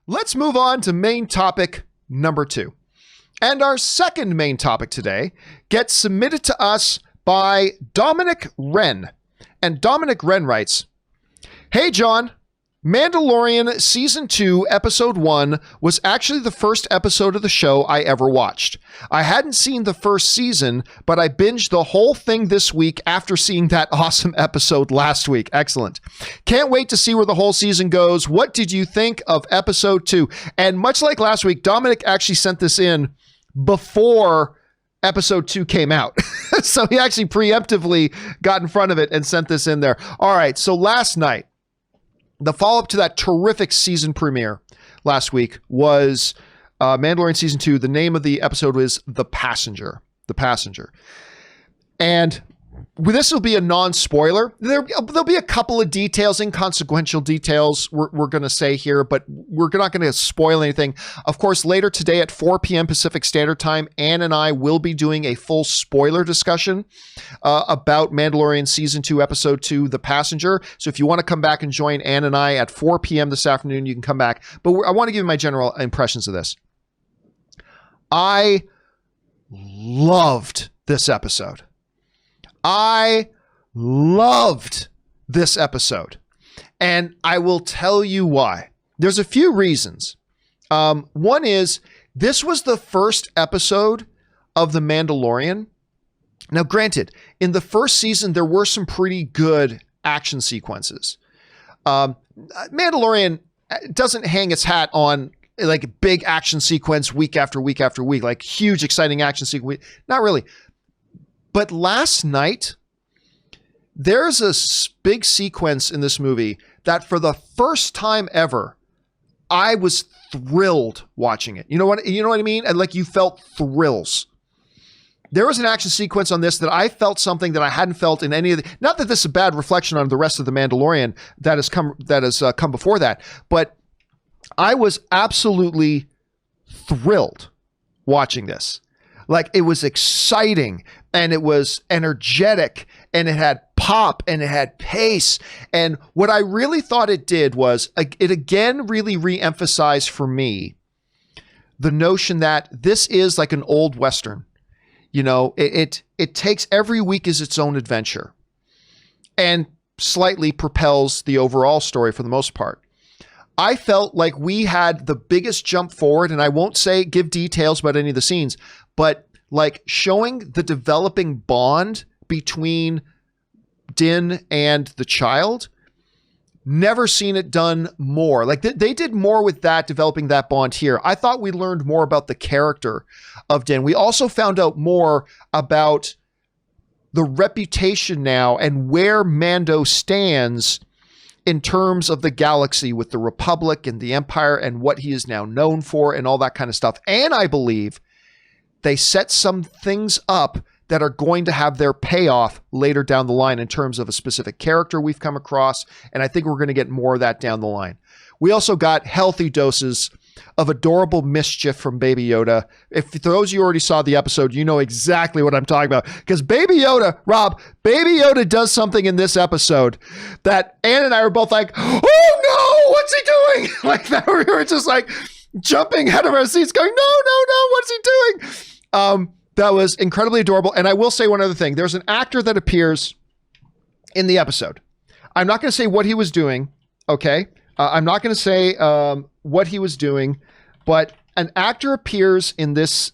Let's move on to main topic number 2. And our second main topic today gets submitted to us by Dominic Wrenn. And Dominic Wrenn writes, "Hey John, Mandalorian Season 2, Episode 1 was actually the first episode of the show I ever watched. I hadn't seen the first season, but I binged the whole thing this week after seeing that awesome episode last week. Excellent. Can't wait to see where the whole season goes. What did you think of Episode 2? And much like last week, Dominic actually sent this in before Episode 2 came out. So he actually preemptively got in front of it and sent this in there. All right, so last night, the follow-up to that terrific season premiere last week was Mandalorian Season 2. The name of the episode was The Passenger. The Passenger. And this will be a non-spoiler. There'll be a couple of details, inconsequential details we're going to say here, but we're not going to spoil anything. Of course, later today at 4 p.m. Pacific Standard Time, Ann and I will be doing a full spoiler discussion about Mandalorian Season 2, Episode 2, The Passenger. So if you want to come back and join Ann and I at 4 p.m. this afternoon, you can come back. But I want to give you my general impressions of this. I loved this episode. I loved this episode, and I will tell you why. There's a few reasons. One is this was the first episode of The Mandalorian. Now, granted, in the first season, there were some pretty good action sequences. Mandalorian doesn't hang its hat on like big action sequence week after week after week, like huge, exciting action sequence. Not really. But last night, there's a big sequence in this movie that for the first time ever, I was thrilled watching it. You know what I mean? And like you felt thrills. There was an action sequence on this that I felt something that I hadn't felt in any of the, not that this is a bad reflection on the rest of the Mandalorian that has come before that, but I was absolutely thrilled watching this. Like it was exciting and it was energetic and it had pop and it had pace. And what I really thought it did was it again really re-emphasized for me the notion that this is like an old Western. You know, it takes every week as its own adventure and slightly propels the overall story for the most part. I felt like we had the biggest jump forward, and I won't give details about any of the scenes, but like showing the developing bond between Din and the child. Never seen it done more. Like they did more with that, developing that bond here. I thought we learned more about the character of Din. We also found out more about the reputation now and where Mando stands in terms of the galaxy with the Republic and the Empire and what he is now known for and all that kind of stuff. And I believe they set some things up that are going to have their payoff later down the line in terms of a specific character we've come across. And I think we're going to get more of that down the line. We also got healthy doses of adorable mischief from Baby Yoda. If those of you already saw the episode, you know exactly what I'm talking about. Because Baby Yoda, Rob, Baby Yoda does something in this episode that Ann and I were both like, oh no, what's he doing? Like that, we were just like jumping out of our seats going, no, what's he doing? That was incredibly adorable. And I will say one other thing. There's an actor that appears in the episode. I'm not going to say what he was doing, okay? I'm not going to say what he was doing, but an actor appears in this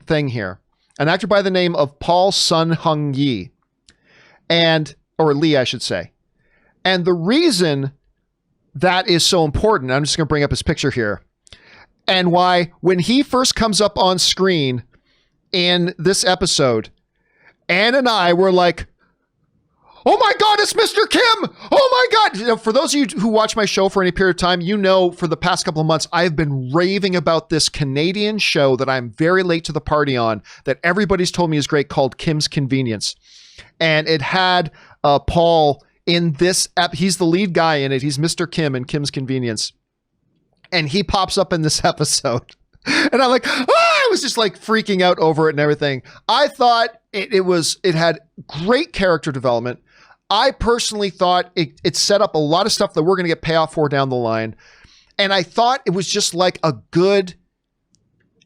thing here. An actor by the name of Paul Sun-Hung Yi, or Lee, I should say. And the reason that is so important, I'm just going to bring up his picture here, and why when he first comes up on screen in this episode, Ann and I were like, oh my God, it's Mr. Kim. Oh my God. You know, for those of you who watch my show for any period of time, you know, for the past couple of months, I've been raving about this Canadian show that I'm very late to the party on that everybody's told me is great called Kim's Convenience. And it had Paul in this he's the lead guy in it. He's Mr. Kim in Kim's Convenience. And he pops up in this episode. And I'm like, I was just like freaking out over it and everything. I thought it had great character development. I personally thought it set up a lot of stuff that we're going to get payoff for down the line. And I thought it was just like a good,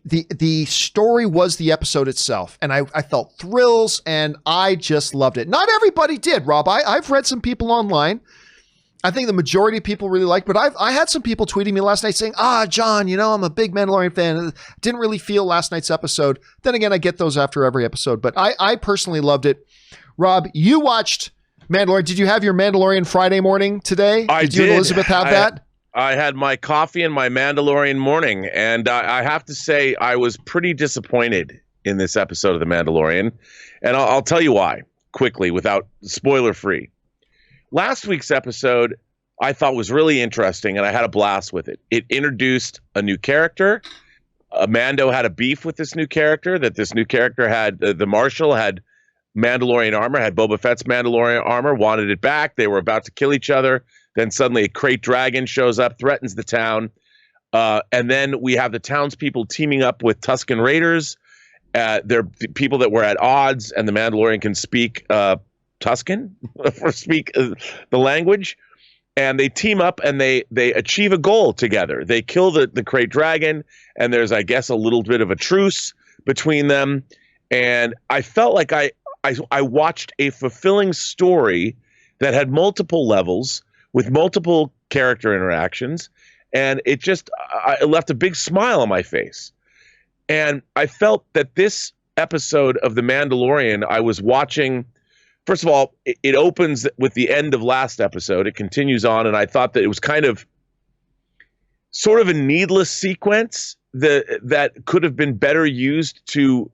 the story was the episode itself. And I felt thrills and I just loved it. Not everybody did, Rob. I've read some people online. I think the majority of people really liked, but I had some people tweeting me last night saying, John, I'm a big Mandalorian fan. Didn't really feel last night's episode. Then again, I get those after every episode, but I personally loved it. Rob, you watched Mandalorian. Did you have your Mandalorian Friday morning today? Did you and Elizabeth have that? I had my coffee and my Mandalorian morning, and I have to say I was pretty disappointed in this episode of The Mandalorian, and I'll tell you why, quickly, without spoiler-free. Last week's episode I thought was really interesting, and I had a blast with it. It introduced a new character. Mando had a beef with this new character, that this new character had, the Marshal had Mandalorian armor, had Boba Fett's Mandalorian armor, wanted it back. They were about to kill each other. Then suddenly a crate dragon shows up, threatens the town. And then we have the townspeople teaming up with Tusken Raiders. They're people that were at odds, and the Mandalorian can speak Tusken, or speak the language. And they team up and they achieve a goal together. They kill the crate dragon, and there's, I guess, a little bit of a truce between them. And I felt like I watched a fulfilling story that had multiple levels, with multiple character interactions, and it left a big smile on my face. And I felt that this episode of The Mandalorian, I was watching, first of all, it opens with the end of last episode. It continues on, and I thought that it was kind of sort of a needless sequence that could have been better used to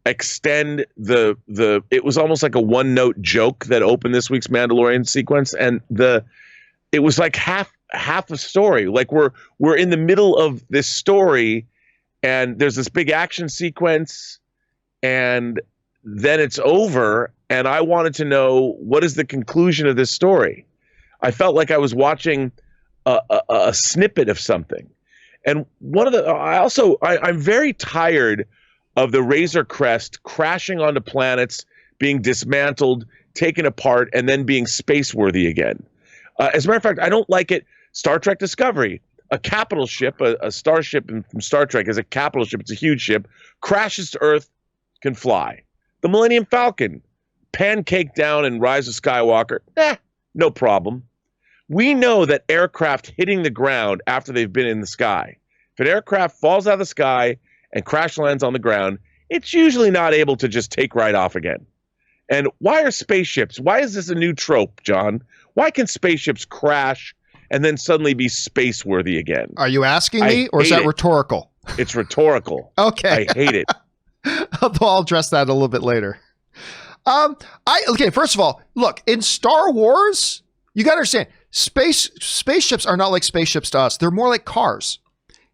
extend it was almost like a one-note joke that opened this week's Mandalorian sequence, and it was like half a story. Like we're in the middle of this story, and there's this big action sequence, and then it's over, and I wanted to know, what is the conclusion of this story? I felt like I was watching a snippet of something. And I'm very tired of the Razor Crest crashing onto planets, being dismantled, taken apart, and then being space-worthy again. As a matter of fact, I don't like it. Star Trek Discovery, a capital ship, a starship from Star Trek is a capital ship. It's a huge ship, crashes to Earth, can fly. The Millennium Falcon, pancake down in Rise of Skywalker, no problem. We know that aircraft hitting the ground after they've been in the sky, if an aircraft falls out of the sky and crash lands on the ground, it's usually not able to just take right off again. And why are spaceships? Why is this a new trope, John? Why can spaceships crash and then suddenly be space-worthy again? Are you asking me, or is that rhetorical? It's rhetorical. Okay. I hate it. I'll address that a little bit later. First of all, look, in Star Wars, you got to understand, spaceships are not like spaceships to us. They're more like cars.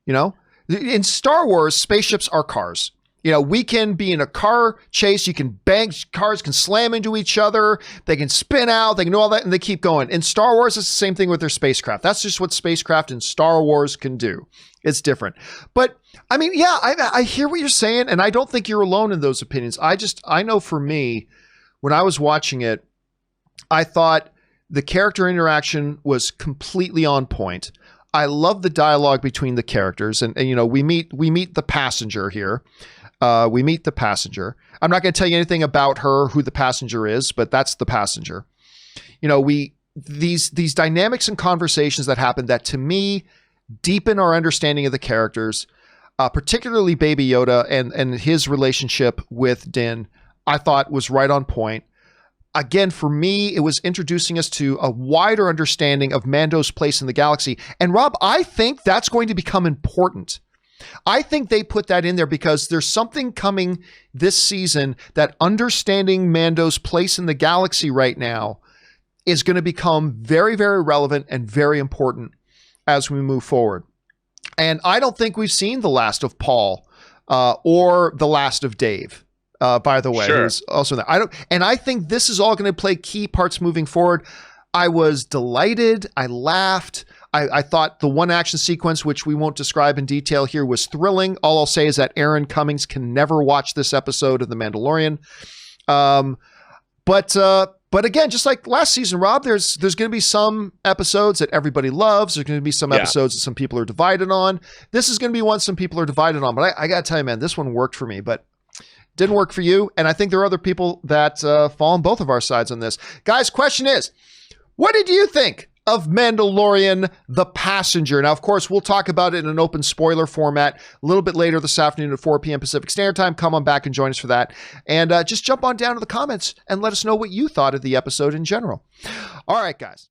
In Star Wars, spaceships are cars. We can be in a car chase. You can bang, cars can slam into each other. They can spin out. They can do all that, and they keep going. In Star Wars, it's the same thing with their spacecraft. That's just what spacecraft in Star Wars can do. It's different. But, I mean, yeah, I hear what you're saying, and I don't think you're alone in those opinions. I know for me, when I was watching it, I thought the character interaction was completely on point. I love the dialogue between the characters, and we meet the passenger here. We meet the passenger. I'm not going to tell you anything about her, who the passenger is, but that's the passenger. These dynamics and conversations that happen that, to me, deepen our understanding of the characters, particularly Baby Yoda and his relationship with Din, I thought was right on point. Again, for me, it was introducing us to a wider understanding of Mando's place in the galaxy. And Rob, I think that's going to become important. I think they put that in there because there's something coming this season that understanding Mando's place in the galaxy right now is going to become very, very relevant and very important as we move forward. And I don't think we've seen the last of Paul or the last of Dave. By the way, who's also there. I think this is all going to play key parts moving forward. I was delighted. I laughed. I thought the one action sequence, which we won't describe in detail here, was thrilling. All I'll say is that Aaron Cummings can never watch this episode of The Mandalorian. But But again, just like last season, Rob, there's going to be some episodes that everybody loves. There's going to be some episodes that some people are divided on. This is going to be one some people are divided on. But I got to tell you, man, this one worked for me, but didn't work for you. And I think there are other people that fall on both of our sides on this. Guys, question is, what did you think of Mandalorian The Passenger? Now, of course, we'll talk about it in an open spoiler format a little bit later this afternoon at 4 p.m. Pacific Standard Time. Come on back and join us for that. And just jump on down to the comments and let us know what you thought of the episode in general. All right, guys.